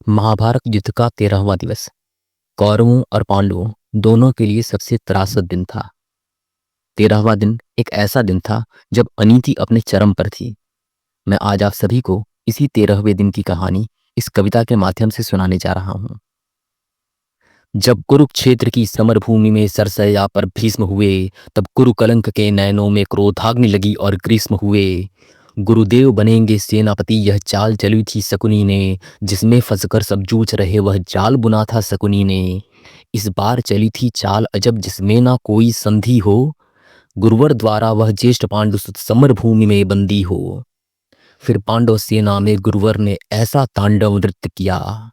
महाभारत युद्ध का 13वां दिवस कौरवों और पांडवों दोनों के लिए सबसे त्रासद दिन था। 13वां दिन एक ऐसा दिन था जब अनीति अपने चरम पर थी। मैं आज आप सभी को इसी 13वें दिन की कहानी इस कविता के माध्यम से सुनाने जा रहा हूँ। जब कुरुक्षेत्र की समर भूमि में सरसैया पर भीष्म हुए, तब कुरुकलंक के नयनों में क्रोधाग्नि लगी और ग्रीष्म हुए। गुरुदेव बनेंगे सेनापति, यह चाल चली थी शकुनी ने, जिसमें फंसकर सब जूझ रहे वह जाल बुना था शकुनी ने। इस बार चली थी चाल अजब, जिसमें ना कोई संधि हो, गुरुवर द्वारा वह ज्येष्ठ पांडु सुत समर भूमि में बंदी हो। फिर पांडव सेना में गुरुवर ने ऐसा तांडव नृत्य किया,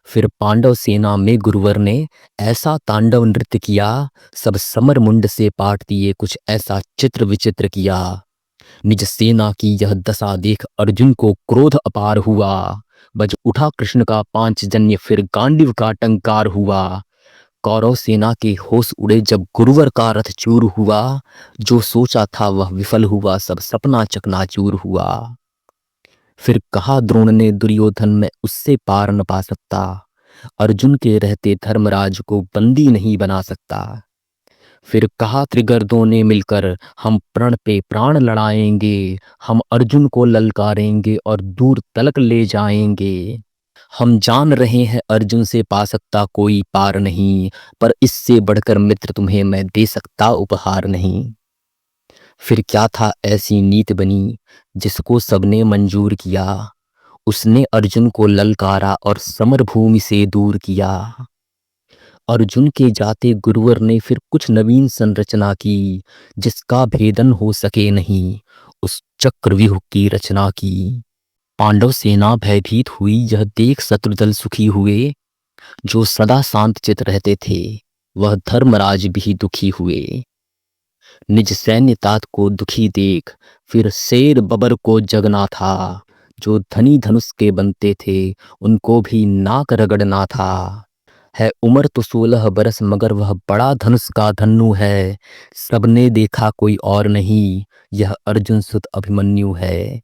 फिर पांडव सेना में गुरुवर ने ऐसा तांडव नृत्य किया, सब समर मुंड से पाट दिए, कुछ ऐसा चित्र विचित्र किया। निज सेना की यह दशा देख अर्जुन को क्रोध अपार हुआ, बज उठा कृष्ण का पांचजन्य, फिर गांडीव का टंकार हुआ। कौरव सेना के होश उड़े जब गुरुवर का रथ चूर हुआ, जो सोचा था वह विफल हुआ, सब सपना चकनाचूर हुआ। फिर कहा द्रोण ने दुर्योधन, मैं उससे पार न पा सकता, अर्जुन के रहते धर्मराज को बंदी नहीं बना सकता। फिर कहा त्रिगर्दों ने मिलकर, हम प्रण पे प्राण लड़ाएंगे, हम अर्जुन को ललकारेंगे और दूर तलक ले जाएंगे। हम जान रहे हैं अर्जुन से पा सकता कोई पार नहीं, पर इससे बढ़कर मित्र तुम्हें मैं दे सकता उपहार नहीं। फिर क्या था ऐसी नीति बनी जिसको सबने मंजूर किया, उसने अर्जुन को ललकारा और समर भूमि से दूर किया। अर्जुन के जाते गुरुवर ने फिर कुछ नवीन संरचना की, जिसका भेदन हो सके नहीं, उस चक्रव्यूह की रचना की। पांडव सेना भयभीत हुई यह देख शत्रुदल सुखी हुए, जो सदा शांत चित रहते थे वह धर्मराज भी दुखी हुए। निज सैन्य तात को दुखी देख फिर शेर बबर को जगना था, जो धनी धनुष के बनते थे उनको भी नाक रगड़ना था। है उम्र तो 16 बरस, मगर वह बड़ा धनुष का धन्नु है, सबने देखा कोई और नहीं, यह अर्जुन सुत अभिमन्यु है।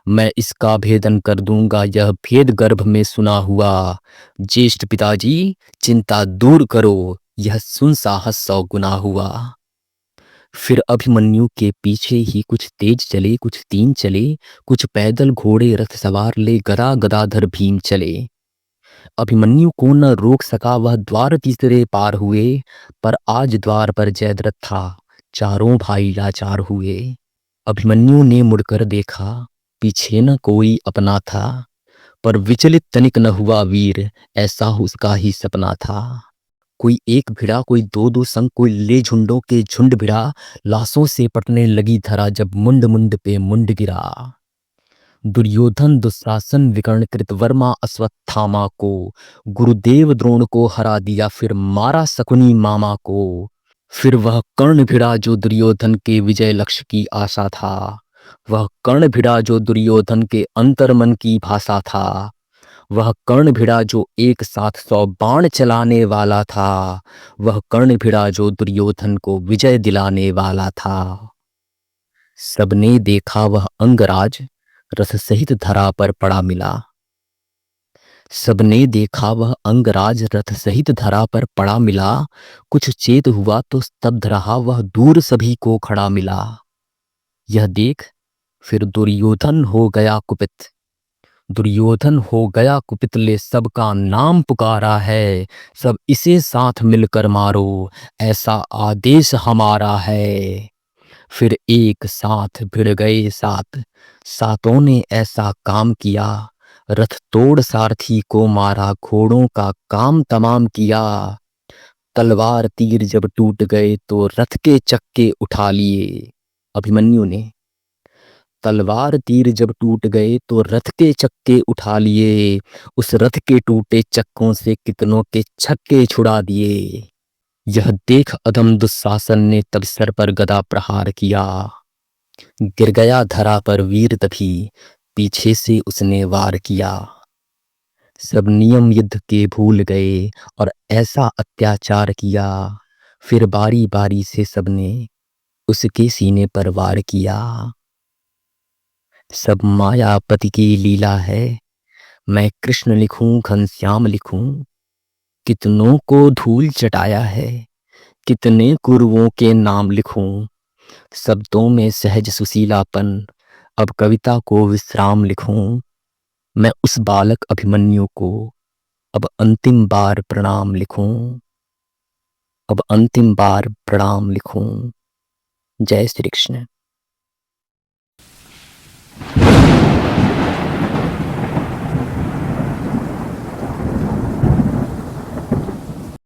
मैं इसका भेदन कर दूंगा, यह भेद गर्भ में सुना हुआ, ज्येष्ठ पिताजी चिंता दूर करो, यह सुन साहस 100 गुना हुआ। फिर अभिमन्यु के पीछे ही कुछ तेज चले, कुछ तीन चले, कुछ पैदल घोड़े रथ सवार ले गदा गदाधर भीम चले। अभिमन्यु को न रोक सका, वह द्वार तीसरे पार हुए, पर आज द्वार पर जयद्रथ था, चारों भाई लाचार हुए। अभिमन्यु ने मुड़कर देखा, पीछे न कोई अपना था, पर विचलित तनिक न हुआ वीर, ऐसा उसका ही सपना था। कोई एक भिड़ा, कोई दो दो संग, कोई ले झुंडों के झुंड भिड़ा, लाशों से पटने लगी धरा, जब मुंड मुंड पे मुंड गिरा। दुर्योधन दुशासन विकर्ण कृतवर्मा अश्वत्थामा को, गुरुदेव द्रोण को हरा दिया, फिर मारा शकुनी मामा को। फिर वह कर्ण भिड़ा जो दुर्योधन के विजय लक्ष्य की आशा था, वह कर्ण भिड़ा जो दुर्योधन के अंतर्मन की भाषा था। वह कर्ण भिड़ा जो एक साथ 100 बाण चलाने वाला था, वह कर्ण भिड़ा जो दुर्योधन को विजय दिलाने वाला था। सबने देखा वह अंगराज रथ सहित धरा पर पड़ा मिला, सबने देखा वह अंगराज रथ सहित धरा पर पड़ा मिला, कुछ चेत हुआ तो स्तब्ध रहा, वह दूर सभी को खड़ा मिला। यह देख फिर दुर्योधन हो गया कुपित, दुर्योधन हो गया कुपित, ले सबका नाम पुकारा है, सब इसे साथ मिलकर मारो, ऐसा आदेश हमारा है। फिर एक साथ भिड़ गए सात, सातों ने ऐसा काम किया, रथ तोड़ सारथी को मारा, घोड़ों का काम तमाम किया। तलवार तीर जब टूट गए तो रथ के चक्के उठा लिए। अभिमन्यु ने तलवार तीर जब टूट गए तो रथ के चक्के उठा लिए, उस रथ के टूटे चक्कों से कितनों के छक्के छुड़ा दिए। यह देख अधम दुशासन ने तब सर पर गदा प्रहार किया, गिर गया धरा पर वीर तभी, पीछे से उसने वार किया। सब नियम युद्ध के भूल गए और ऐसा अत्याचार किया, फिर बारी बारी से सबने उसके सीने पर वार किया। सब मायापति की लीला है, मैं कृष्ण लिखूं घनश्याम लिखूं, कितनों को धूल चटाया है, कितने गुरुओं के नाम लिखूं। शब्दों में सहज सुशीलापन, अब कविता को विश्राम लिखूं। मैं उस बालक अभिमन्यु को अब अंतिम बार प्रणाम लिखूं, अब अंतिम बार प्रणाम लिखूं। जय श्री कृष्ण।